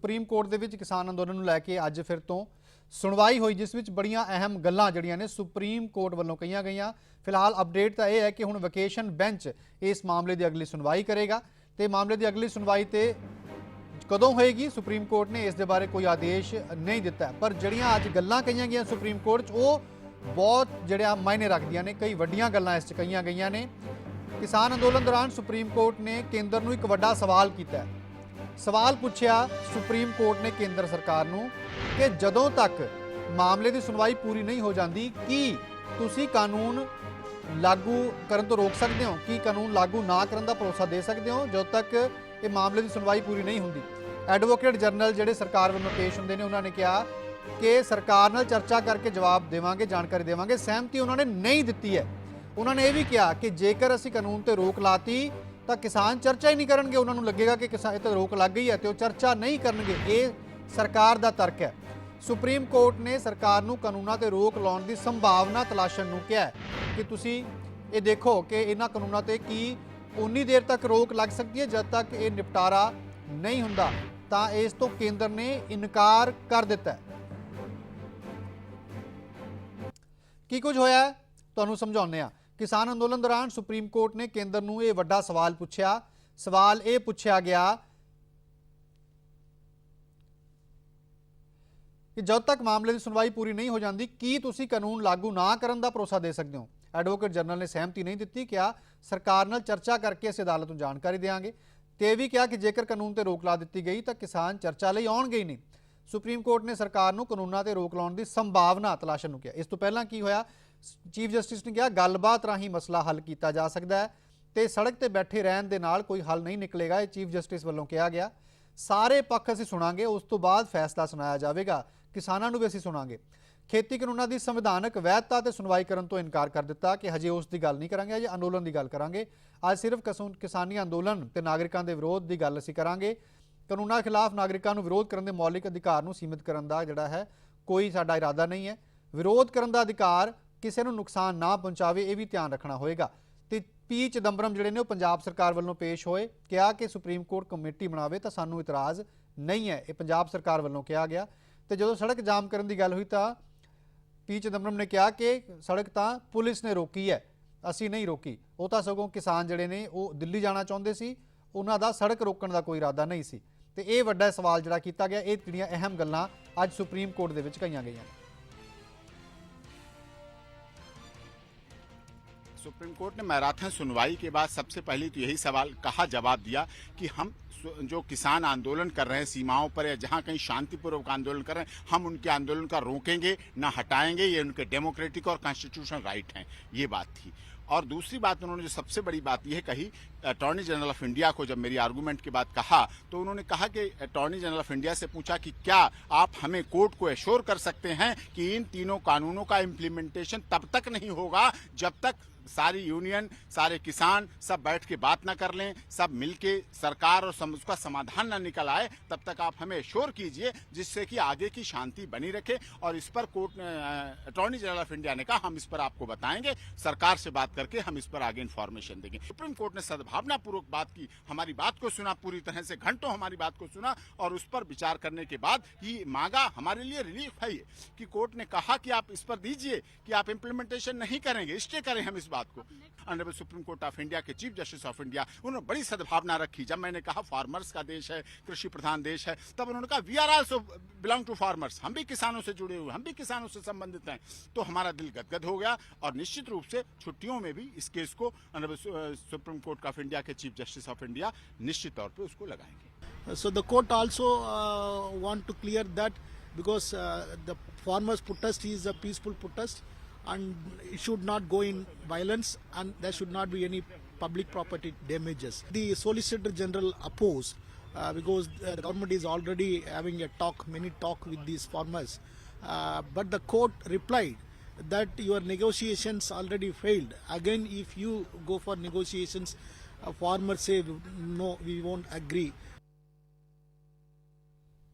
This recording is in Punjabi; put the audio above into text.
ਸੁਪਰੀਮ ਕੋਰਟ ਦੇ ਵਿੱਚ ਕਿਸਾਨ ਅੰਦੋਲਨ ਨੂੰ ਲੈ ਕੇ ਅੱਜ ਫਿਰ ਤੋਂ ਸੁਣਵਾਈ ਹੋਈ, ਜਿਸ ਵਿੱਚ ਬੜੀਆਂ ਅਹਿਮ ਗੱਲਾਂ ਜਿਹੜੀਆਂ ਨੇ ਸੁਪਰੀਮ ਕੋਰਟ ਵੱਲੋਂ ਕਹੀਆਂ ਗਈਆਂ। ਫਿਲਹਾਲ ਅਪਡੇਟ ਤਾਂ ਇਹ ਹੈ ਕਿ ਹੁਣ ਵਕੇਸ਼ਨ ਬੈਂਚ ਇਸ ਮਾਮਲੇ ਦੀ ਅਗਲੀ ਸੁਣਵਾਈ ਕਰੇਗਾ ਤੇ ਮਾਮਲੇ ਦੀ ਅਗਲੀ ਸੁਣਵਾਈ ਤੇ ਕਦੋਂ ਹੋਏਗੀ ਸੁਪਰੀਮ ਕੋਰਟ ਨੇ ਇਸ ਦੇ ਬਾਰੇ ਕੋਈ ਆਦੇਸ਼ ਨਹੀਂ ਦਿੱਤਾ। ਪਰ ਜਿਹੜੀਆਂ ਅੱਜ ਗੱਲਾਂ ਕਹੀਆਂ ਗਈਆਂ ਸੁਪਰੀਮ ਕੋਰਟ 'ਚ ਉਹ ਬਹੁਤ ਜਿਹੜਾ ਮਾਇਨੇ ਰੱਖਦੀਆਂ ਨੇ। ਕਈ ਵੱਡੀਆਂ ਗੱਲਾਂ ਇਸ 'ਚ ਕਹੀਆਂ ਗਈਆਂ ਨੇ। ਕਿਸਾਨ ਅੰਦੋਲਨ ਦੌਰਾਨ ਸੁਪਰੀਮ ਕੋਰਟ ਨੇ ਕੇਂਦਰ ਨੂੰ ਇੱਕ ਵੱਡਾ ਸਵਾਲ ਕੀਤਾ। ਸਵਾਲ ਪੁੱਛਿਆ ਸੁਪਰੀਮ ਕੋਰਟ ਨੇ ਕੇਂਦਰ ਸਰਕਾਰ ਨੂੰ ਕਿ ਜਦੋਂ ਤੱਕ ਮਾਮਲੇ ਦੀ ਸੁਣਵਾਈ ਪੂਰੀ ਨਹੀਂ ਹੋ ਜਾਂਦੀ ਕੀ ਤੁਸੀਂ ਕਾਨੂੰਨ ਲਾਗੂ ਕਰਨ ਤੋਂ ਰੋਕ ਸਕਦੇ ਹੋ, ਕੀ ਕਾਨੂੰਨ ਲਾਗੂ ਨਾ ਕਰਨ ਦਾ ਭਰੋਸਾ ਦੇ ਸਕਦੇ ਹੋ ਜਦੋਂ ਤੱਕ ਇਹ ਮਾਮਲੇ ਦੀ ਸੁਣਵਾਈ ਪੂਰੀ ਨਹੀਂ ਹੁੰਦੀ। ਐਡਵੋਕੇਟ ਜਨਰਲ ਜਿਹੜੇ ਸਰਕਾਰ ਵੱਲੋਂ ਪੇਸ਼ ਹੁੰਦੇ ਨੇ ਉਹਨਾਂ ਨੇ ਕਿਹਾ ਕਿ ਸਰਕਾਰ ਨਾਲ ਚਰਚਾ ਕਰਕੇ ਜਵਾਬ ਦੇਵਾਂਗੇ, ਜਾਣਕਾਰੀ ਦੇਵਾਂਗੇ। ਸਹਿਮਤੀ ਉਹਨਾਂ ਨੇ ਨਹੀਂ ਦਿੱਤੀ ਹੈ। ਉਹਨਾਂ ਨੇ ਇਹ ਵੀ ਕਿਹਾ ਕਿ ਜੇਕਰ ਅਸੀਂ ਕਾਨੂੰਨ ਤੇ ਰੋਕ ਲਾਤੀ ਤਾਂ ਕਿਸਾਨ ਚਰਚਾ ਹੀ ਨਹੀਂ ਕਰਨਗੇ। ਉਹਨਾਂ ਨੂੰ ਲੱਗੇਗਾ ਕਿ ਕਿਸਾਨ ਤੇ ਰੋਕ ਲੱਗ ਗਈ ਹੈ ਤੇ ਉਹ ਚਰਚਾ ਨਹੀਂ ਕਰਨਗੇ। ਇਹ ਸਰਕਾਰ ਦਾ ਤਰਕ ਹੈ। ਸੁਪਰੀਮ ਕੋਰਟ ਨੇ ਸਰਕਾਰ ਨੂੰ ਕਾਨੂੰਨਾਂ ਤੇ ਰੋਕ ਲਾਉਣ ਦੀ ਸੰਭਾਵਨਾ ਤਲਾਸ਼ਣ ਨੂੰ ਕਿਹਾ ਕਿ ਤੁਸੀਂ ਇਹ ਦੇਖੋ ਕਿ ਇਹਨਾਂ ਕਾਨੂੰਨਾਂ ਤੇ ਕੀ ਉਨੀ ਦੇਰ ਤੱਕ ਰੋਕ ਲੱਗ ਸਕਦੀ ਹੈ ਜਦ ਤੱਕ ਇਹ ਨਿਪਟਾਰਾ ਨਹੀਂ ਹੁੰਦਾ। ਤਾਂ ਇਸ ਤੋਂ ਕੇਂਦਰ ਨੇ ਇਨਕਾਰ ਕਰ ਦਿੱਤਾ। ਕੀ ਕੁਝ ਹੋਇਆ ਤੁਹਾਨੂੰ ਸਮਝਾਉਂਦੇ ਹਾਂ। ਕਿਸਾਨ ਅੰਦੋਲਨ ਦੌਰਾਨ ਸੁਪਰੀਮ ਕੋਰਟ ਨੇ ਕੇਂਦਰ ਨੂੰ ਇਹ ਵੱਡਾ ਸਵਾਲ ਪੁੱਛਿਆ। ਸਵਾਲ ਇਹ ਪੁੱਛਿਆ ਗਿਆ ਕਿ ਜਦ ਤੱਕ ਮਾਮਲੇ ਦੀ ਸੁਣਵਾਈ ਪੂਰੀ ਨਹੀਂ ਹੋ ਜਾਂਦੀ ਕੀ ਤੁਸੀਂ ਕਾਨੂੰਨ ਲਾਗੂ ਨਾ ਕਰਨ ਦਾ ਭਰੋਸਾ ਦੇ ਸਕਦੇ ਹੋ। ਐਡਵੋਕੇਟ ਜਨਰਲ ਨੇ ਸਹਿਮਤੀ ਨਹੀਂ ਦਿੱਤੀ। ਕਿਹਾ ਸਰਕਾਰ ਨਾਲ ਚਰਚਾ ਕਰਕੇ ਅਸੀਂ ਅਦਾਲਤ ਨੂੰ ਜਾਣਕਾਰੀ ਦੇਵਾਂਗੇ ਤੇ ਇਹ ਵੀ ਕਿਹਾ ਕਿ ਜੇਕਰ ਕਾਨੂੰਨ ਤੇ ਰੋਕ ਲਾ ਦਿੱਤੀ ਗਈ ਤਾਂ ਕਿਸਾਨ ਚਰਚਾ ਲਈ ਆਉਣਗੇ ਹੀ ਨਹੀਂ। ਸੁਪਰੀਮ ਕੋਰਟ ਨੇ ਸਰਕਾਰ ਨੂੰ ਕਾਨੂੰਨਾਂ ਤੇ ਰੋਕ ਲਾਉਣ ਦੀ ਸੰਭਾਵਨਾ ਤਲਾਸ਼ਣ ਨੂੰ ਕਿਹਾ। ਇਸ ਤੋਂ ਪਹਿਲਾਂ ਕੀ ਹੋਇਆ, ਚੀਫ ਜਸਟਿਸ ਨੇ ਕਿਹਾ ਗੱਲਬਾਤ ਰਾਹੀਂ ਮਸਲਾ ਹੱਲ ਕੀਤਾ ਜਾ ਸਕਦਾ ਹੈ ਤੇ ਸੜਕ ਤੇ ਬੈਠੇ ਰਹਿਣ ਦੇ ਨਾਲ ਕੋਈ ਹੱਲ ਨਹੀਂ ਨਿਕਲੇਗਾ। ਇਹ ਚੀਫ ਜਸਟਿਸ ਵੱਲੋਂ ਕਿਹਾ ਗਿਆ। ਸਾਰੇ ਪੱਖ ਅਸੀਂ ਸੁਣਾਂਗੇ, ਉਸ ਤੋਂ ਬਾਅਦ ਫੈਸਲਾ ਸੁਣਾਇਆ ਜਾਵੇਗਾ। ਕਿਸਾਨਾਂ ਨੂੰ ਵੀ ਅਸੀਂ ਸੁਣਾਂਗੇ। ਖੇਤੀ ਕਾਨੂੰਨਾਂ ਦੀ ਸੰਵਿਧਾਨਕ ਵੈਧਤਾ ਤੇ ਸੁਣਵਾਈ ਕਰਨ ਤੋਂ ਇਨਕਾਰ ਕਰ ਦਿੱਤਾ ਕਿ ਹਜੇ ਉਸ ਦੀ ਗੱਲ ਨਹੀਂ ਕਰਾਂਗੇ, ਹਜੇ ਅੰਦੋਲਨ ਦੀ ਗੱਲ ਕਰਾਂਗੇ। ਅੱਜ ਸਿਰਫ ਕਿਸਾਨੀ ਅੰਦੋਲਨ ਤੇ ਨਾਗਰਿਕਾਂ ਦੇ ਵਿਰੋਧ ਦੀ ਗੱਲ ਅਸੀਂ ਕਰਾਂਗੇ। ਕਾਨੂੰਨਾਂ ਖਿਲਾਫ ਨਾਗਰਿਕਾਂ ਨੂੰ ਵਿਰੋਧ ਕਰਨ ਦੇ ਮੌਲਿਕ ਅਧਿਕਾਰ ਨੂੰ ਸੀਮਿਤ ਕਰਨ ਦਾ ਜਿਹੜਾ ਹੈ ਕੋਈ ਸਾਡਾ ਇਰਾਦਾ ਨਹੀਂ ਹੈ। ਵਿਰੋਧ ਕਰਨ ਦਾ ਅਧਿਕਾਰ ਕਿਸੇ ਨੂੰ ਨੁਕਸਾਨ ਨਾ ਪਹੁੰਚਾਵੇ, ਇਹ ਵੀ ਧਿਆਨ ਰੱਖਣਾ ਹੋਏਗਾ। ਤੇ ਪੀ ਚਿਦੰਬਰਮ ਜਿਹੜੇ ਨੇ ਉਹ ਪੰਜਾਬ ਸਰਕਾਰ ਵੱਲੋਂ ਪੇਸ਼ ਹੋਏ। ਕਿਹਾ ਕਿ ਸੁਪਰੀਮ ਕੋਰਟ ਕਮੇਟੀ ਬਣਾਵੇ ਤਾਂ ਸਾਨੂੰ ਇਤਰਾਜ਼ ਨਹੀਂ ਹੈ। ਇਹ ਪੰਜਾਬ ਸਰਕਾਰ ਵੱਲੋਂ ਕਿਹਾ ਗਿਆ। ਤੇ ਜਦੋਂ ਸੜਕ ਜਾਮ ਕਰਨ ਦੀ ਗੱਲ ਹੋਈ ਤਾਂ ਪੀ ਚਿਦੰਬਰਮ ਨੇ ਕਿਹਾ ਕਿ ਸੜਕ ਤਾਂ ਪੁਲਿਸ ਨੇ ਰੋਕੀ ਹੈ, ਅਸੀਂ ਨਹੀਂ ਰੋਕੀ। ਉਹ ਤਾਂ ਸਗੋਂ ਕਿਸਾਨ ਜਿਹੜੇ ਨੇ ਉਹ ਦਿੱਲੀ ਜਾਣਾ ਚਾਹੁੰਦੇ ਸੀ, ਉਹਨਾਂ ਦਾ ਸੜਕ ਰੋਕਣ ਦਾ ਕੋਈ ਇਰਾਦਾ ਨਹੀਂ ਸੀ। ਤੇ ਇਹ ਵੱਡਾ ਸਵਾਲ ਜਿਹੜਾ ਕੀਤਾ ਗਿਆ। ਇਹ ਜਿਹੜੀਆਂ ਅਹਿਮ ਗੱਲਾਂ ਅੱਜ ਸੁਪਰੀਮ ਕੋਰਟ ਦੇ ਵਿੱਚ ਕਹੀਆਂ ਗਈਆਂ। सुप्रीम कोर्ट ने मैराथन सुनवाई के बाद सबसे पहले तो यही सवाल कहा जवाब दिया कि हम जो किसान आंदोलन कर रहे हैं सीमाओं पर या जहां कहीं शांतिपूर्वक आंदोलन कर रहे हैं हम उनके आंदोलन का रोकेंगे ना हटाएंगे। ये उनके डेमोक्रेटिक और कॉन्स्टिट्यूशनल राइट हैं। ये बात थी। और दूसरी बात उन्होंने जो सबसे बड़ी बात यह कही, अटॉर्नी जनरल ऑफ इंडिया को जब मेरी आर्गूमेंट के बाद कहा तो उन्होंने कहा कि अटॉर्नी जनरल ऑफ इंडिया से पूछा कि क्या आप हमें कोर्ट को एश्योर कर सकते हैं कि इन तीनों कानूनों का इम्प्लीमेंटेशन तब तक नहीं होगा जब तक सारी यूनियन सारे किसान सब बैठ के बात ना कर लें, सब मिलके सरकार और उसका समाधान ना निकल आए, तब तक आप हमें एश्योर कीजिए जिससे कि आगे की शांति बनी रखे। और इस पर court attorney general of India ने कहा हम इस पर आपको बताएंगे, सरकार से बात करके हम इस पर आगे इन्फॉर्मेशन देंगे। सुप्रीम कोर्ट ने सद्भावना पूर्वक बात की, हमारी बात को सुना, पूरी तरह से घंटों हमारी बात को सुना और उस पर विचार करने के बाद ही मांगा। हमारे लिए रिलीफ है ये कि कोर्ट ने कहा कि आप इस पर दीजिए कि आप इम्प्लीमेंटेशन नहीं करेंगे, स्टे करें हम इस बात को। Honourable supreme court of India के चीफ जस्टिस ऑफ इंडिया उन्होंने बड़ी सद्भावना रखी। जब मैंने कहा फार्मर्स का देश है, कृषि प्रधान देश है, तब उन्होंने कहा we are also belong to farmers, हम भी किसानों से जुड़े हुए, हम भी किसानों से संबंधित हैं। तो हमारा दिल गदगद हो गया और निश्चित रूप से छुट्टियों में भी इस केस को honourable supreme court of India के चीफ जस्टिस ऑफ इंडिया निश्चित तौर पर उसको लगाएंगे। So the court also want to clear that because the farmers protest is a peaceful protest and it should not go in violence and there should not be any public property damages. The Solicitor General opposed because the government is already having a many talk with these farmers. But the court replied that your negotiations already failed. Again, if you go for negotiations, farmers say no, we won't agree.